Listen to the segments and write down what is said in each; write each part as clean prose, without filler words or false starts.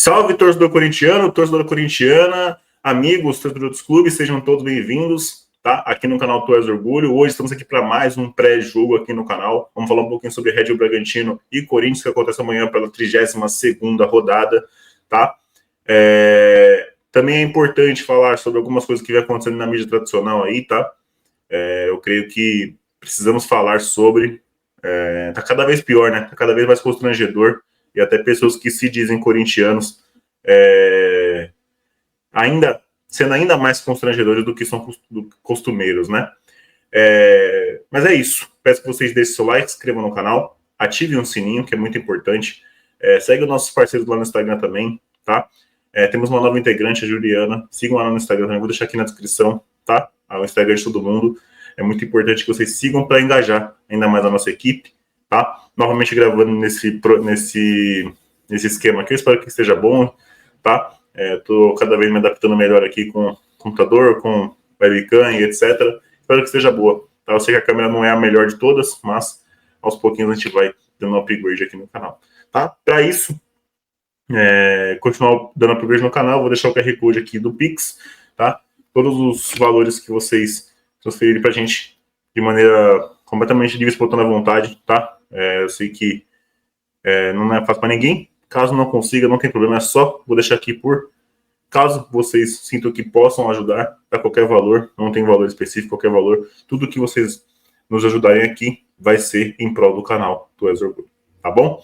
Salve, torcedor corintiano, torcedora corintiana, amigos, torcedores de outros clubes, sejam todos bem-vindos, tá? Aqui no canal Tu És Orgulho. Hoje estamos aqui para mais um pré-jogo aqui no canal. Vamos falar um pouquinho sobre Red Bull Bragantino e Corinthians, que acontece amanhã pela 32ª rodada, tá? Também é importante falar sobre algumas coisas que vem acontecendo na mídia tradicional aí, tá? Eu creio que precisamos falar sobre... tá cada vez pior, né? Tá cada vez mais constrangedor. E até pessoas que se dizem corintianos sendo ainda mais constrangedores do que são costumeiros, né? Mas é isso. Peço que vocês deixem seu like, se inscrevam no canal, ativem o sininho, que é muito importante. Segue os nossos parceiros lá no Instagram também, tá? Temos uma nova integrante, a Juliana. Sigam lá no Instagram também, vou deixar aqui na descrição, tá? O Instagram de todo mundo. É muito importante que vocês sigam para engajar ainda mais a nossa equipe, tá? Novamente gravando nesse esquema aqui, eu espero que esteja bom, tá? Tô cada vez me adaptando melhor aqui com computador, com webcam e etc. Espero que esteja boa, tá? Eu sei que a câmera não é a melhor de todas, mas aos pouquinhos a gente vai dando um upgrade aqui no canal, tá? Para isso, continuar dando upgrade no canal, vou deixar o QR Code aqui do Pix, tá? Todos os valores que vocês transferirem pra gente de maneira completamente livre, espontânea à vontade, tá? Eu sei que não é fácil para ninguém. Caso não consiga, não tem problema, é só vou deixar aqui caso vocês sintam que possam ajudar a qualquer valor, não tem valor específico, qualquer valor, tudo que vocês nos ajudarem aqui vai ser em prol do canal Tu És Orgulho, tá bom?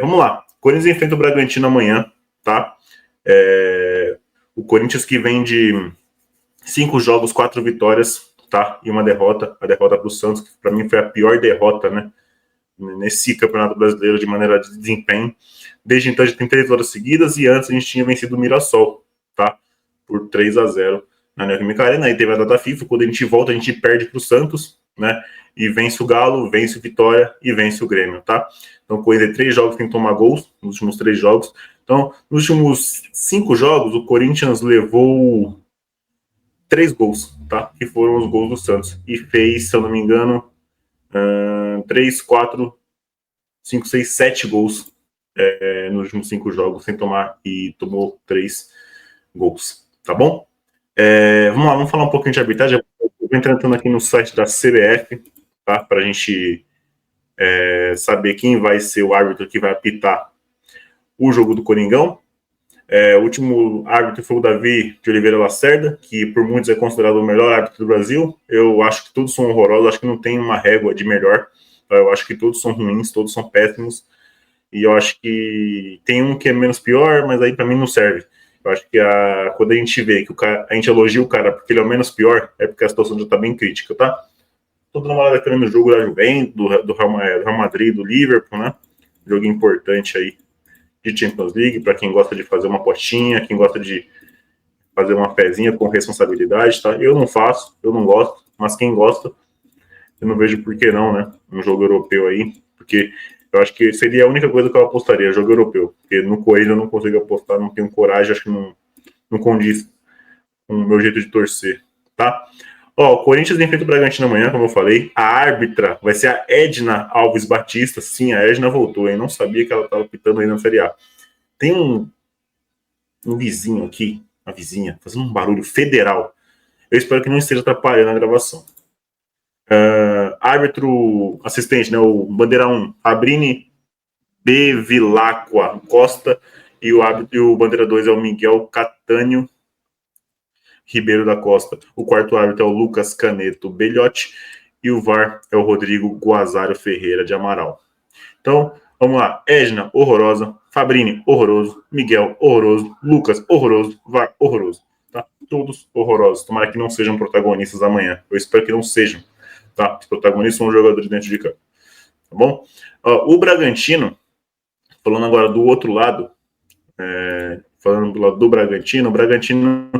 Vamos lá. Corinthians enfrenta o Bragantino amanhã, tá? O Corinthians que vem de 5 jogos, 4 vitórias, tá? E uma derrota, a derrota para o Santos, que para mim foi a pior derrota, né? Nesse Campeonato Brasileiro de maneira de desempenho. Desde então a gente tem 3 vitórias seguidas e antes a gente tinha vencido o Mirassol, tá? Por 3-0 na Neoquímica Arena. Aí teve a data FIFA, quando a gente volta a gente perde para o Santos, né? E vence o Galo, vence o Vitória e vence o Grêmio, tá? Então, coisa de 3 jogos sem tomar gols, nos últimos 3 jogos. Então, nos últimos 5 jogos, o Corinthians levou 3 gols, tá? Que foram os gols do Santos. E fez, se eu não me engano, 3, 4, 5, 6, 7 gols nos últimos 5 jogos sem tomar, e tomou 3 gols, tá bom? Vamos lá, vamos falar um pouquinho de arbitragem. Eu vou entrando aqui no site da CBF, tá? Para a gente saber quem vai ser o árbitro que vai apitar o jogo do Coringão. O último árbitro foi o Davi de Oliveira Lacerda, que por muitos é considerado o melhor árbitro do Brasil. Eu acho que todos são horrorosos, acho que não tem uma régua de melhor. Eu acho que todos são ruins, todos são péssimos. E eu acho que tem um que é menos pior, mas aí para mim não serve. Eu acho que quando a gente vê que a gente elogia o cara porque ele é o menos pior, é porque a situação já está bem crítica, tá? Tô dando uma olhada aqui no jogo da Juventus, do Real Madrid, do Liverpool, né? Jogo importante aí de Champions League, para quem gosta de fazer uma apostinha, quem gosta de fazer uma fezinha com responsabilidade, tá? Eu não faço, eu não gosto, mas quem gosta, eu não vejo por que não, né? Um jogo europeu aí, porque eu acho que seria a única coisa que eu apostaria, jogo europeu, porque no Corinthians eu não consigo apostar, não tenho coragem, acho que não condiz com o meu jeito de torcer, tá? O Corinthians enfrenta o Bragantino amanhã, como eu falei. A árbitra vai ser a Edna Alves Batista. Sim, a Edna voltou, hein? Não sabia que ela estava pitando ainda no Série A. Tem um vizinho aqui, uma vizinha, fazendo um barulho federal. Eu espero que não esteja atrapalhando a gravação. Árbitro assistente, né? O Bandeira 1, Fabrini Bevilacqua Costa. E o Bandeira 2 é o Miguel Catânio Ribeiro da Costa. O quarto árbitro é o Lucas Caneto Belhotti e o VAR é o Rodrigo Guazário Ferreira de Amaral. Então, vamos lá. Edna, horrorosa. Fabrini, horroroso. Miguel, horroroso. Lucas, horroroso. VAR, horroroso. Tá? Todos horrorosos. Tomara que não sejam protagonistas amanhã. Eu espero que não sejam. Tá? Os protagonistas são os jogadores dentro de campo. Tá bom? O Bragantino, falando agora do outro lado, falando do lado do Bragantino, o Bragantino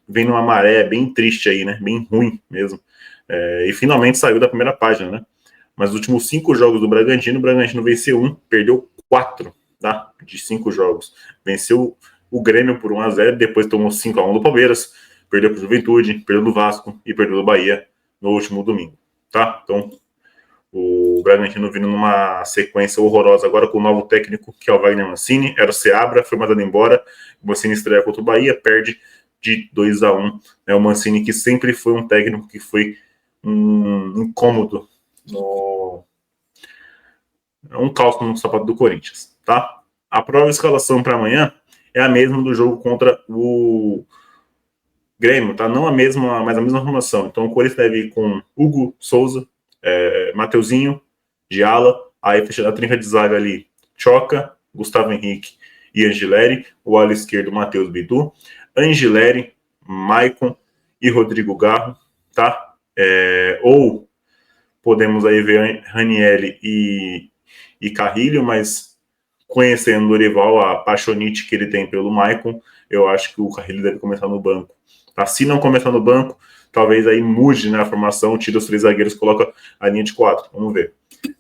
vem numa maré bem triste aí, né? Bem ruim mesmo. E finalmente saiu da primeira página, né? Mas nos últimos 5 jogos do Bragantino, o Bragantino venceu 1, perdeu 4, tá? De 5 jogos. Venceu o Grêmio por 1-0, depois tomou 5-1 do Palmeiras, perdeu para o Juventude, perdeu do Vasco e perdeu do Bahia no último domingo, tá? Então, o o Bragantino vindo numa sequência horrorosa agora com o novo técnico, que é o Wagner Mancini. Era o Seabra, foi mandado embora. O Mancini estreia contra o Bahia, perde de 2-1. É o Mancini, que sempre foi um técnico que foi incômodo, um caos no sapato do Corinthians, tá? A prova escalação para amanhã é a mesma do jogo contra o Grêmio, tá? Não a mesma, mas a mesma formação. Então o Corinthians deve ir com Hugo Souza, Mateuzinho, de ala, aí fechando a trinca de zaga ali, Choca, Gustavo Henrique e Angileri, o ala esquerdo, Matheus Bidu, Angileri, Maicon e Rodrigo Garro, tá? Ou podemos aí ver Ranieri e Carrilho, mas conhecendo o Dorival, a paixonite que ele tem pelo Maicon, eu acho que o Carrilho deve começar no banco. Tá? Se não começar no banco, talvez aí mude, né, a formação, tira os 3 zagueiros, coloca a linha de 4. Vamos ver.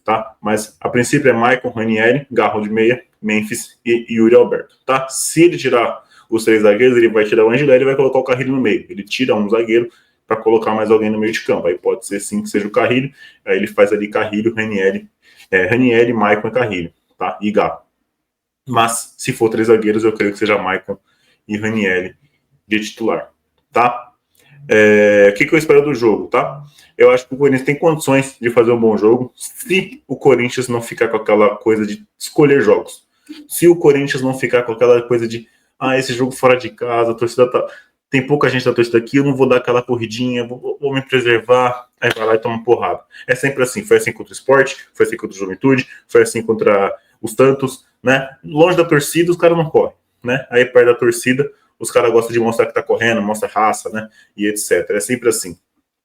Tá? Mas a princípio é Maicon, Ranieri, Garro de meia, Memphis e Yuri Alberto. Tá? Se ele tirar os 3 zagueiros, ele vai tirar o Angileri e vai colocar o Carrilho no meio. Ele tira um zagueiro para colocar mais alguém no meio de campo. Aí pode ser sim que seja o Carrilho. Aí ele faz ali Carrilho, Ranieri, Maicon e Carrilho. Tá? E Garro. Mas se for 3 zagueiros, eu creio que seja Maicon e Ranieri de titular. Tá? O que eu espero do jogo, tá? Eu acho que o Corinthians tem condições de fazer um bom jogo se o Corinthians não ficar com aquela coisa de escolher jogos. Se o Corinthians não ficar com aquela coisa de esse jogo fora de casa, a torcida tem pouca gente da torcida aqui, eu não vou dar aquela corridinha, vou me preservar, aí vai lá e toma porrada. É sempre assim, foi assim contra o Sport, foi assim contra o Juventude, foi assim contra os Santos, né? Longe da torcida, os caras não correm, né? Aí perto da torcida, os caras gostam de mostrar que tá correndo, mostra raça, né? E etc. É sempre assim.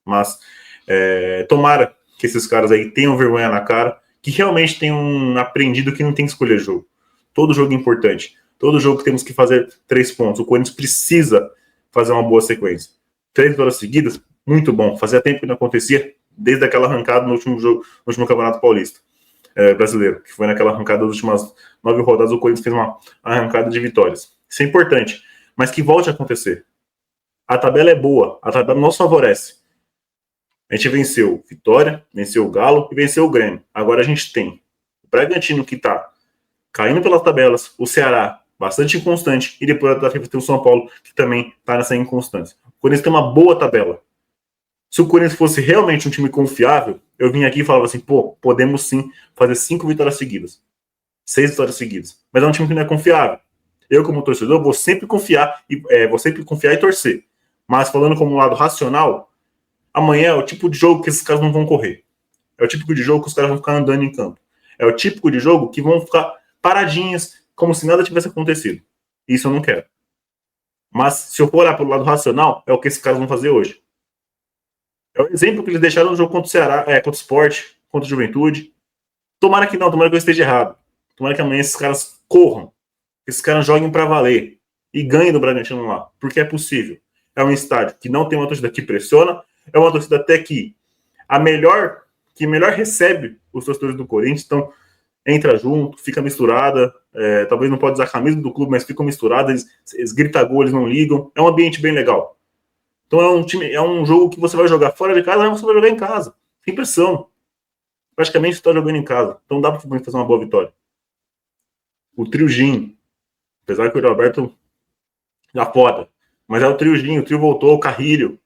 Mas tomara que esses caras aí tenham vergonha na cara, que realmente tenham aprendido que não tem que escolher jogo. Todo jogo é importante. Todo jogo que temos que fazer 3 pontos. O Corinthians precisa fazer uma boa sequência. 3 vitórias seguidas, muito bom. Fazia tempo que não acontecia, desde aquela arrancada no último jogo, no último Campeonato Paulista brasileiro, que foi naquela arrancada das últimas 9 rodadas, o Corinthians fez uma arrancada de vitórias. Isso é importante, mas que volte a acontecer. A tabela é boa, a tabela nos favorece. A gente venceu Vitória, venceu o Galo e venceu o Grêmio. Agora a gente tem o Bragantino, que está caindo pelas tabelas, o Ceará bastante inconstante, e depois da FIFA tem o São Paulo, que também está nessa inconstância. O Corinthians tem uma boa tabela. Se o Corinthians fosse realmente um time confiável, eu vinha aqui e falava assim, podemos sim fazer 5 vitórias seguidas, 6 vitórias seguidas. Mas é um time que não é confiável. Eu, como torcedor, vou sempre confiar e torcer. Mas falando como um lado racional, amanhã é o tipo de jogo que esses caras não vão correr. É o típico de jogo que os caras vão ficar andando em campo. É o típico de jogo que vão ficar paradinhas, como se nada tivesse acontecido. Isso eu não quero. Mas se eu for olhar pelo lado racional, é o que esses caras vão fazer hoje. É o exemplo que eles deixaram no jogo contra o Ceará, contra o Sport, contra a Juventude. Tomara que não, tomara que eu esteja errado. Tomara que amanhã esses caras corram, que esses caras joguem para valer e ganhem do Bragantino lá, porque é possível. É um estádio que não tem uma torcida que pressiona, é uma torcida até que melhor recebe os torcedores do Corinthians, então entra junto, fica misturada, talvez não pode usar a camisa do clube, mas ficam misturadas, eles gritam gol, eles não ligam, é um ambiente bem legal. Então é um jogo que você vai jogar fora de casa, mas você vai jogar em casa, sem pressão. Praticamente você está jogando em casa, então dá para fazer uma boa vitória. O trio Gin, apesar que o Roberto já foda, mas é o trio Gin, o trio voltou, o Carrilho,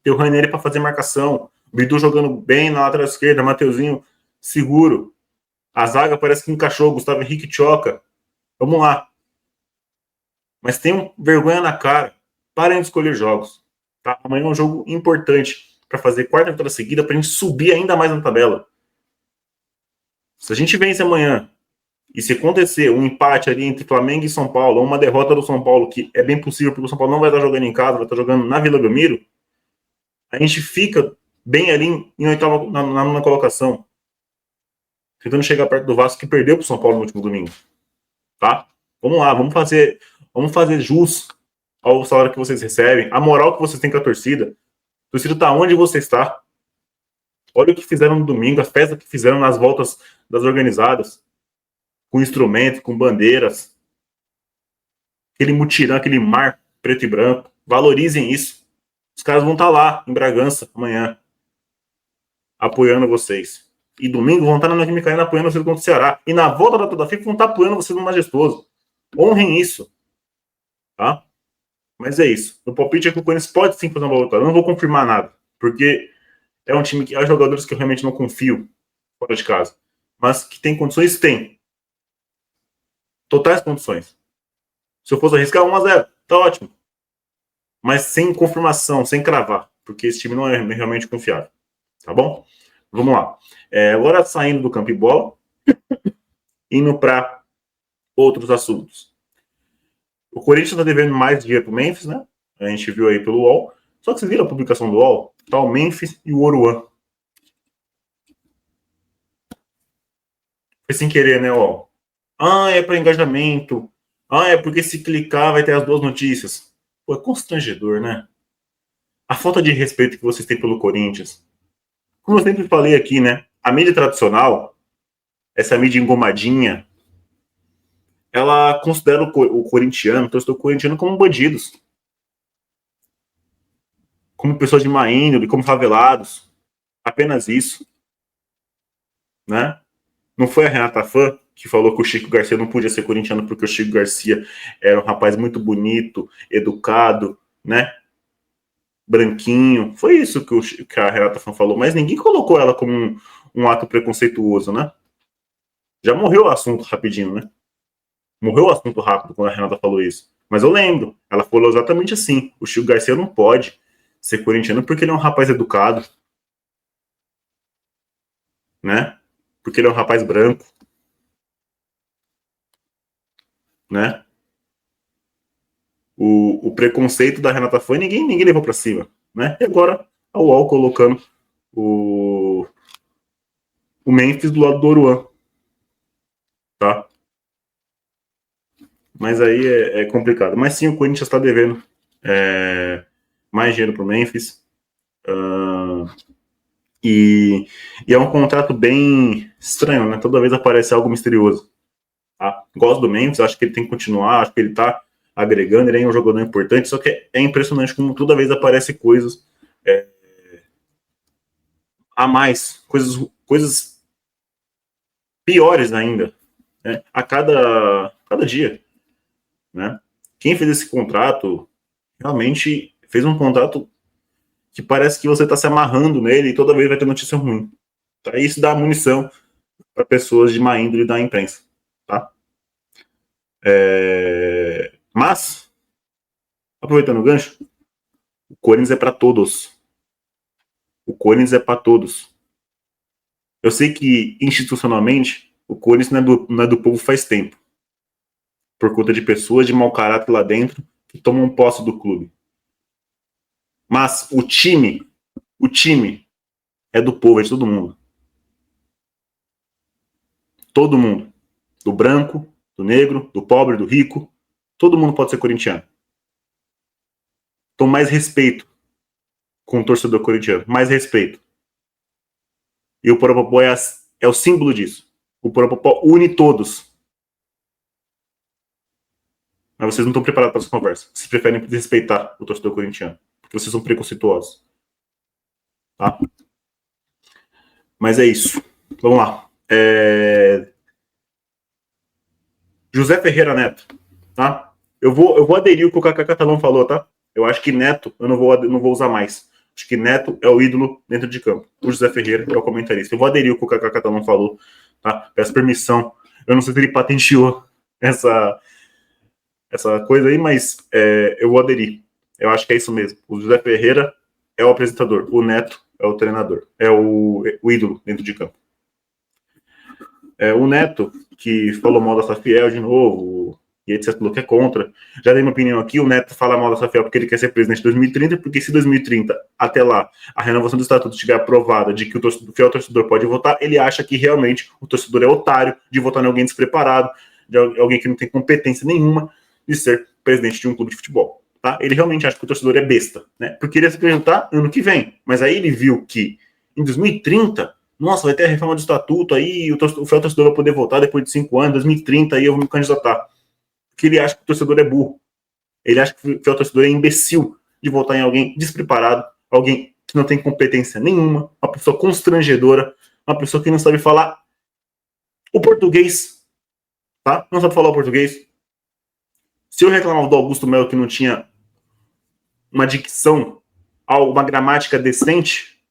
tem o Ranieri para fazer marcação, o Bidu jogando bem na lateral esquerda, Mateuzinho seguro, a zaga parece que encaixou, Gustavo Henrique Choca, vamos lá. Mas tenham vergonha na cara, parem de escolher jogos. Tá? Amanhã é um jogo importante para fazer 4ª vitória seguida, para a gente subir ainda mais na tabela. Se a gente vence amanhã, e se acontecer um empate ali entre Flamengo e São Paulo, ou uma derrota do São Paulo, que é bem possível, porque o São Paulo não vai estar jogando em casa, vai estar jogando na Vila Belmiro, a gente fica bem ali em 8ª, na colocação, tentando chegar perto do Vasco, que perdeu para o São Paulo no último domingo. Tá? Vamos lá, vamos fazer jus ao salário que vocês recebem, a moral que vocês têm com a torcida. A torcida está onde você está. Olha o que fizeram no domingo, as festas que fizeram nas voltas das organizadas, com instrumento, com bandeiras, aquele mutirão, aquele mar preto e branco. Valorizem isso. Os caras vão estar lá em Bragança amanhã, apoiando vocês. e domingo vão estar na Neoquímica Arena apoiando vocês contra o Ceará. E na volta da data FIFA vão estar apoiando vocês no Majestoso. Honrem isso. Tá? Mas é isso. O palpite é que o Corinthians pode sim fazer uma boa vitória. Eu não vou confirmar nada. Porque é um time que há jogadores que eu realmente não confio fora de casa. Mas que tem condições, tem. Totais condições. Se eu fosse arriscar 1-0, tá ótimo. Mas sem confirmação, sem cravar. Porque esse time não é realmente confiável. Tá bom? Vamos lá. Agora saindo do campo e bola, indo para outros assuntos. O Corinthians está devendo mais dinheiro para o Memphis, né? A gente viu aí pelo UOL. Só que vocês viram a publicação do UOL? Tá o Memphis e o Oruan. Foi sem querer, né, UOL? É para engajamento. É porque se clicar vai ter as duas notícias. Pô, é constrangedor, né? A falta de respeito que vocês têm pelo Corinthians. Como eu sempre falei aqui, né? A mídia tradicional, essa mídia engomadinha, ela considera o corintiano, o torcedor corintiano, como bandidos. Como pessoas de má índole, como favelados. Apenas isso. Né? Não foi a Renata Fã que falou que o Chico Garcia não podia ser corintiano porque o Chico Garcia era um rapaz muito bonito, educado, né? Branquinho. Foi isso que a Renata Fã falou, mas ninguém colocou ela como um ato preconceituoso, né? Já morreu o assunto rapidinho, né? Morreu o assunto rápido quando a Renata falou isso. Mas eu lembro, ela falou exatamente assim: o Chico Garcia não pode ser corintiano porque ele é um rapaz educado, né? Porque ele é um rapaz branco, né? O preconceito da Renata foi ninguém levou para cima, né? E agora a UOL colocando o Memphis do lado do Oruan, tá? Mas aí é complicado. Mas sim, o Corinthians está devendo mais dinheiro para o Memphis. E é um contrato bem estranho, né? Toda vez aparece algo misterioso. Tá? Gosto do Memphis, acho que ele tem que continuar, acho que ele está agregando, ele é um jogador importante, só que é impressionante como toda vez aparece coisas a mais, coisas piores ainda, né? A cada dia, né? Quem fez esse contrato realmente fez um contrato que parece que você está se amarrando nele e toda vez vai ter notícia ruim. Tá? Isso dá munição para pessoas de má índole da imprensa, tá? Mas, aproveitando o gancho, o Corinthians é para todos. O Corinthians é para todos. Eu sei que, institucionalmente, o Corinthians não é do povo faz tempo. Por conta de pessoas de mau caráter lá dentro que tomam posse do clube. Mas o time é do povo, é de todo mundo. Todo mundo. Do branco, do negro, do pobre, do rico. Todo mundo pode ser corintiano. Então, mais respeito com o torcedor corintiano. Mais respeito. E o Poropopó é o símbolo disso. O Poropopó une todos. Mas vocês não estão preparados para essa conversa. Vocês preferem desrespeitar o torcedor corintiano. Porque vocês são preconceituosos. Tá? Mas é isso. Vamos lá. José Ferreira Neto. Tá? Eu vou aderir o que o Kaká Catalão falou, tá? Eu acho que Neto eu não vou usar mais. Acho que Neto é o ídolo dentro de campo. O José Ferreira é o comentarista. Eu vou aderir o que o Kaká Catalão falou, tá? Peço permissão. Eu não sei se ele patenteou essa coisa aí, mas eu vou aderir. Eu acho que é isso mesmo. O José Ferreira é o apresentador. O Neto é o treinador. É o ídolo dentro de campo. O Neto, que falou mal da Safiel de novo, e etc, falou que é contra. Já dei minha opinião aqui, o Neto fala mal da Safiel porque ele quer ser presidente em 2030, porque se 2030, até lá, a renovação do estatuto estiver aprovada de que o fiel torcedor pode votar, ele acha que realmente o torcedor é otário de votar em alguém despreparado, de alguém que não tem competência nenhuma de ser presidente de um clube de futebol. Tá? Ele realmente acha que o torcedor é besta, né? Porque ele ia se apresentar ano que vem. Mas aí ele viu que em 2030, nossa, vai ter a reforma do estatuto, aí o fiel torcedor vai poder votar depois de 5 anos, 2030, aí eu vou me candidatar. Porque ele acha que o torcedor é burro. Ele acha que o fiel torcedor é imbecil de votar em alguém despreparado, alguém que não tem competência nenhuma, uma pessoa constrangedora uma pessoa que não sabe falar o português, tá? Não sabe falar o português. Se eu reclamava do Augusto Melo que não tinha uma dicção, uma gramática decente,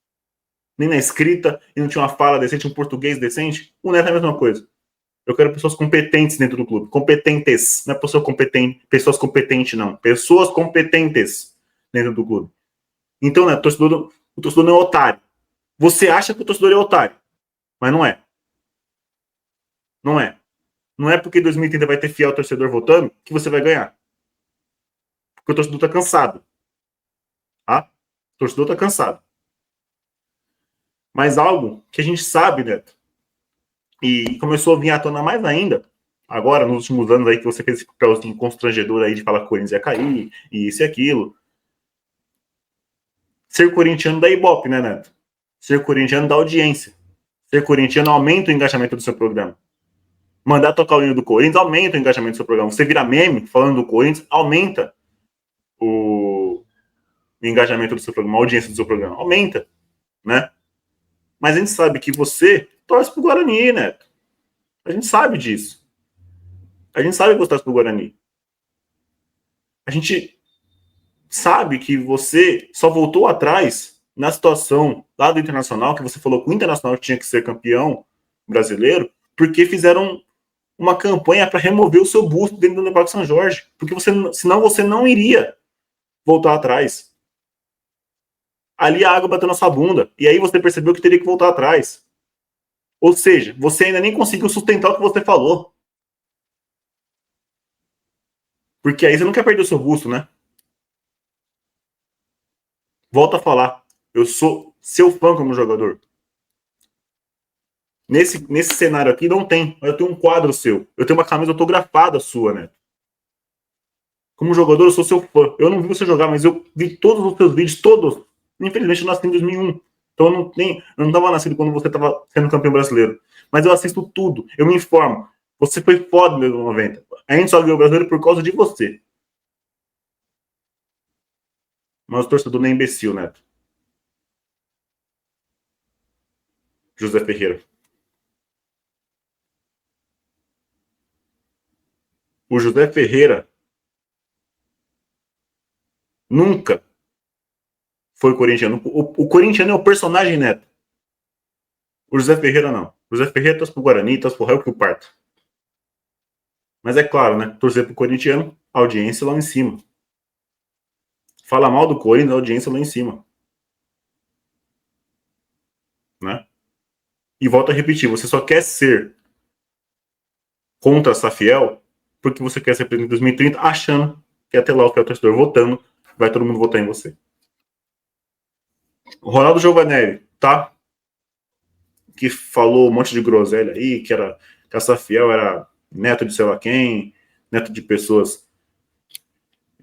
nem na escrita, e não tinha uma fala decente, um português decente, o Neto é a mesma coisa. Eu quero pessoas competentes dentro do clube. Competentes. Não é pessoa competente, pessoas competentes, não. Pessoas competentes dentro do clube. Então, né, o torcedor não é otário. Você acha que o torcedor é otário, mas não é. Não é. Não é porque 2030 vai ter fiel torcedor votando que você vai ganhar. Porque o torcedor tá cansado. Tá? O torcedor tá cansado. Mas algo que a gente sabe, Neto, e começou a vir à tona mais ainda, agora, nos últimos anos aí, que você fez esse papelzinho constrangedor aí de falar que o Corinthians ia cair, e isso e aquilo. Ser corintiano dá ibope, né, Neto? Ser corintiano dá audiência. Ser corintiano aumenta o engajamento do seu programa. Mandar tocar o hino do Corinthians aumenta o engajamento do seu programa. Você vira meme falando do Corinthians, aumenta o engajamento do seu programa, a audiência do seu programa. Aumenta, né? Mas a gente sabe que você torce pro Guarani, Neto. A gente sabe disso. A gente sabe que você torce pro Guarani. A gente sabe que você só voltou atrás na situação lá do Internacional, que você falou que o Internacional tinha que ser campeão brasileiro, porque fizeram uma campanha para remover o seu busto dentro do Parque São Jorge, porque senão você não iria voltar atrás. Ali a água bateu na sua bunda, e aí você percebeu que teria que voltar atrás. Ou seja, você ainda nem conseguiu sustentar o que você falou. Porque aí você não quer perder o seu busto, né? Volto a falar, eu sou seu fã como jogador. Nesse cenário aqui não tem. Eu tenho um quadro seu. Eu tenho uma camisa autografada sua, né? Como jogador, eu sou seu fã. Eu não vi você jogar, mas eu vi todos os seus vídeos, todos. Infelizmente, eu nasci em 2001. Então, eu não estava nascido quando você estava sendo campeão brasileiro. Mas eu assisto tudo. Eu me informo. Você foi foda em 1990. A gente só ganhou o brasileiro por causa de você. Mas o torcedor não é imbecil, Neto. José Ferreira. O José Ferreira nunca foi corintiano. O corintiano é o personagem, Neto. O José Ferreira não. O José Ferreira torce pro Guarani, torce pro réu que o parta. Mas é claro, né? Torcer pro corintiano, audiência lá em cima. Fala mal do Corinthians, audiência lá em cima. Né? E volto a repetir, você só quer ser contra a Safiel porque você quer ser presidente em 2030 achando que até lá o fiel torcedor votando, vai todo mundo votar em você. O Ronaldo Giovanelli, tá? Que falou um monte de groselha aí, que a Safiel era neto de sei lá quem, neto de pessoas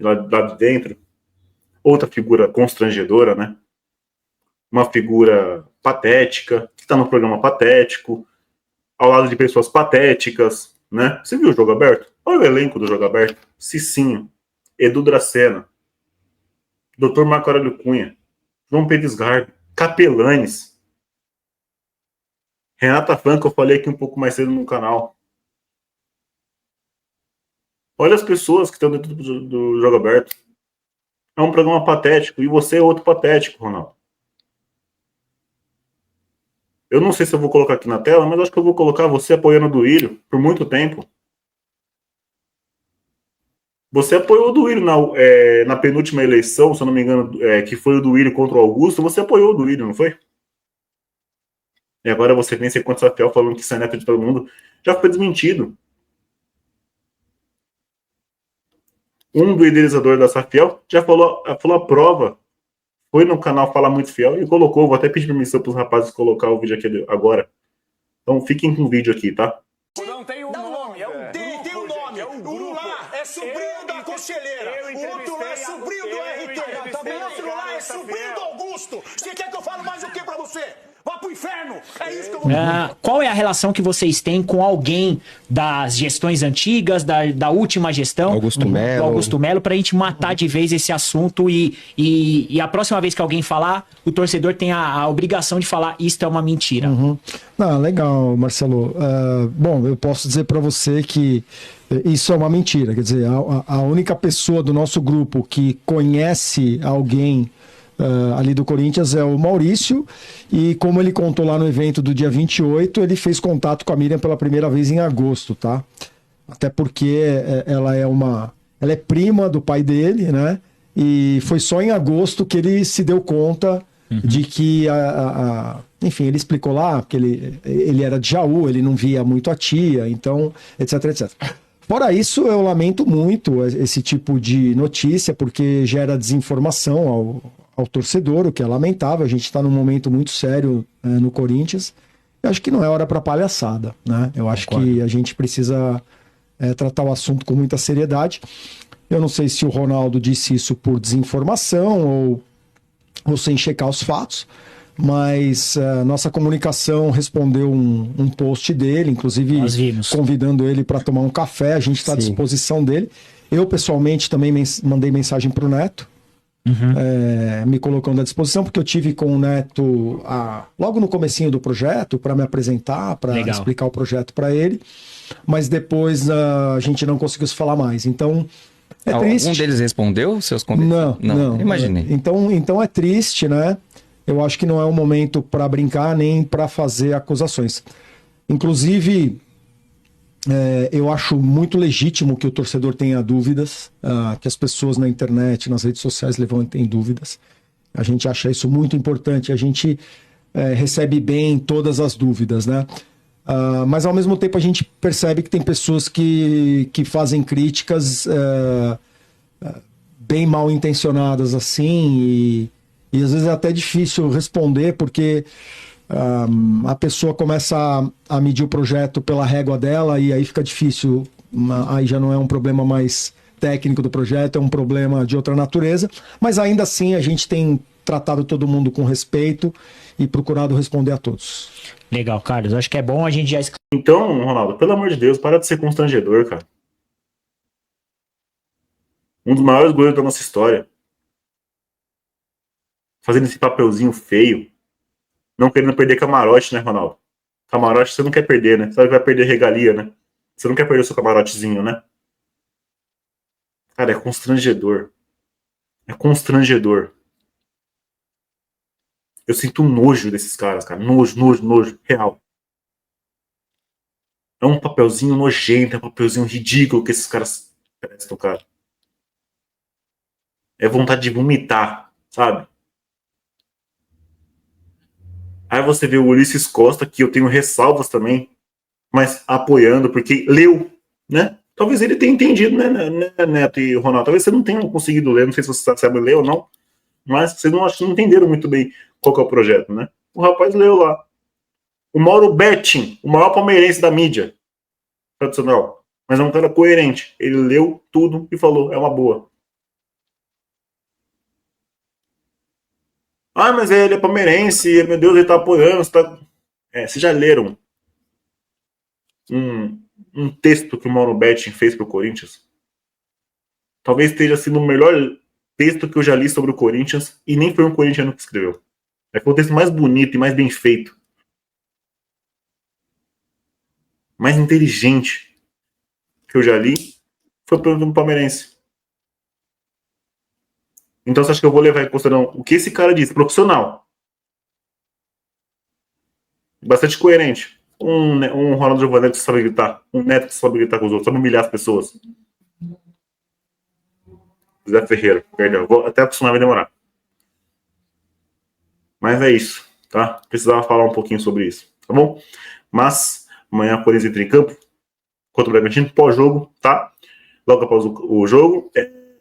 lá de dentro. Outra figura constrangedora, né? Uma figura patética, que está no programa patético, ao lado de pessoas patéticas, né? Você viu o Jogo Aberto? Olha o elenco do Jogo Aberto. Cicinho, Edu Dracena, Dr. Marco Aurélio Cunha, João Pedesgarbi, Capelanes, Renata Fã, que eu falei aqui um pouco mais cedo no canal. Olha as pessoas que estão dentro do Jogo Aberto. É um programa patético, e você é outro patético, Ronaldo. Eu não sei se eu vou colocar aqui na tela, mas acho que eu vou colocar você apoiando o Duílio por muito tempo. Você apoiou o Duílio na penúltima eleição, se eu não me engano, que foi o Duílio contra o Augusto. Você apoiou o Duílio, não foi? E agora você vem ser contra o Safiel falando que isso é neto de todo mundo. Já foi desmentido. Um do idealizador da Safiel já falou a prova. Foi no canal Fala Muito Fiel e colocou. Vou até pedir permissão para os rapazes colocar o vídeo aqui agora. Então fiquem com o vídeo aqui, tá? Não tem um nome, é um grupo, tem um nome. É um grupo. Lá é sobrinho da Conselheira. O outro lá é sobrinho do RT. Também outro lá é sobrinho do Augusto. Você quer que eu fale mais o que pra você? Vá pro inferno! É isso que eu vou dizer. Qual é a relação que vocês têm com alguém das gestões antigas, da última gestão? Augusto Melo. Do Augusto Melo, pra gente matar de vez esse assunto e a próxima vez que alguém falar, o torcedor tem a obrigação de falar isto é uma mentira. Não, legal, Marcelo. Bom, eu posso dizer para você que isso é uma mentira. Quer dizer, a única pessoa do nosso grupo que conhece alguém ali do Corinthians é o Maurício, e como ele contou lá no evento do dia 28, ele fez contato com a Miriam pela primeira vez em agosto, tá? Até porque ela é prima do pai dele, né? E foi só em agosto que ele se deu conta de que enfim, ele explicou lá, porque ele era de Jaú, ele não via muito a tia, então, etc, etc. Fora isso, eu lamento muito esse tipo de notícia, porque gera desinformação ao torcedor, o que é lamentável. A gente está num momento muito sério no Corinthians. Eu acho que não é hora para palhaçada, né? Eu acho que a gente precisa tratar o assunto com muita seriedade. Eu não sei se o Ronaldo disse isso por desinformação ou sem checar os fatos, mas nossa comunicação respondeu um post dele, inclusive convidando ele para tomar um café. A gente está à disposição dele. Eu, pessoalmente, também mandei mensagem para o Neto, me colocando à disposição, porque eu tive com o Neto logo no comecinho do projeto para me apresentar, para explicar o projeto para ele, mas depois a gente não conseguiu se falar mais. Então, é triste. Algum deles respondeu seus convites? Não. Imaginei. Então é triste, né? Eu acho que não é o momento para brincar nem para fazer acusações. Inclusive, eu acho muito legítimo que o torcedor tenha dúvidas, que as pessoas na internet, nas redes sociais levantem dúvidas. A gente acha isso muito importante, a gente recebe bem todas as dúvidas, né? Mas ao mesmo tempo a gente percebe que tem pessoas que fazem críticas bem mal intencionadas assim, e às vezes é até difícil responder, porque a pessoa começa a medir o projeto pela régua dela, e aí fica difícil. Aí já não é um problema mais técnico do projeto, é um problema de outra natureza, mas ainda assim a gente tem tratado todo mundo com respeito e procurado responder a todos. Legal, Carlos. Acho que é bom a gente já... Então, Ronaldo, pelo amor de Deus, para de ser constrangedor, cara. Um dos maiores goleiros da nossa história. Fazendo esse papelzinho feio. Não querendo perder camarote, né, Ronaldo? Camarote você não quer perder, né? Sabe que vai perder regalia, né? Você não quer perder o seu camarotezinho, né? Cara, é constrangedor. É constrangedor. Eu sinto nojo desses caras, cara. Nojo. Real. É um papelzinho nojento, é um papelzinho ridículo que esses caras prestam, cara. É vontade de vomitar, sabe? Aí você vê o Ulisses Costa, que eu tenho ressalvas também, mas apoiando, porque leu, né? Talvez ele tenha entendido, né, Neto e Ronaldo? Talvez você não tenha conseguido ler, não sei se você sabe ler ou não, mas vocês não entenderam muito bem qual que é o projeto, né? O rapaz leu lá. O Mauro Betting, o maior palmeirense da mídia tradicional, mas é um cara coerente. Ele leu tudo e falou, é uma boa. Mas ele é palmeirense, meu Deus, ele tá apoiando. Vocês já leram um texto que o Mauro Betting fez pro Corinthians? Talvez esteja sendo o melhor texto que eu já li sobre o Corinthians, e nem foi um corintiano que escreveu. Foi o texto mais bonito e mais bem feito. Mais inteligente que eu já li foi pro palmeirense. Então você acha que eu vou levar em consideração o que esse cara disse? Profissional. Bastante coerente. Um Ronaldo Giovanni que sabe gritar. Um Neto que sabe gritar com os outros. Sabe humilhar as pessoas. Zé Ferreira. Perdão. Vou até acostumar, vai demorar. Mas é isso, tá? Precisava falar um pouquinho sobre isso, tá bom? Mas amanhã a Corinthians entra em campo contra o Bragantino, pós-jogo, tá? Logo após o jogo.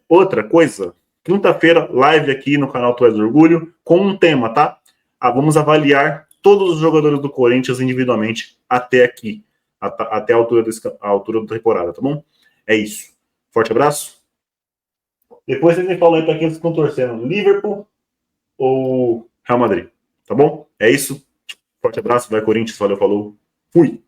Outra coisa, quinta-feira, live aqui no canal Tu És Orgulho, com um tema, tá? Vamos avaliar todos os jogadores do Corinthians individualmente até aqui, até a altura da temporada, tá bom? É isso. Forte abraço. Depois vocês me falam aí pra quem vocês estão torcendo, Liverpool ou Real Madrid, tá bom? É isso. Forte abraço, vai Corinthians, valeu, falou. Fui!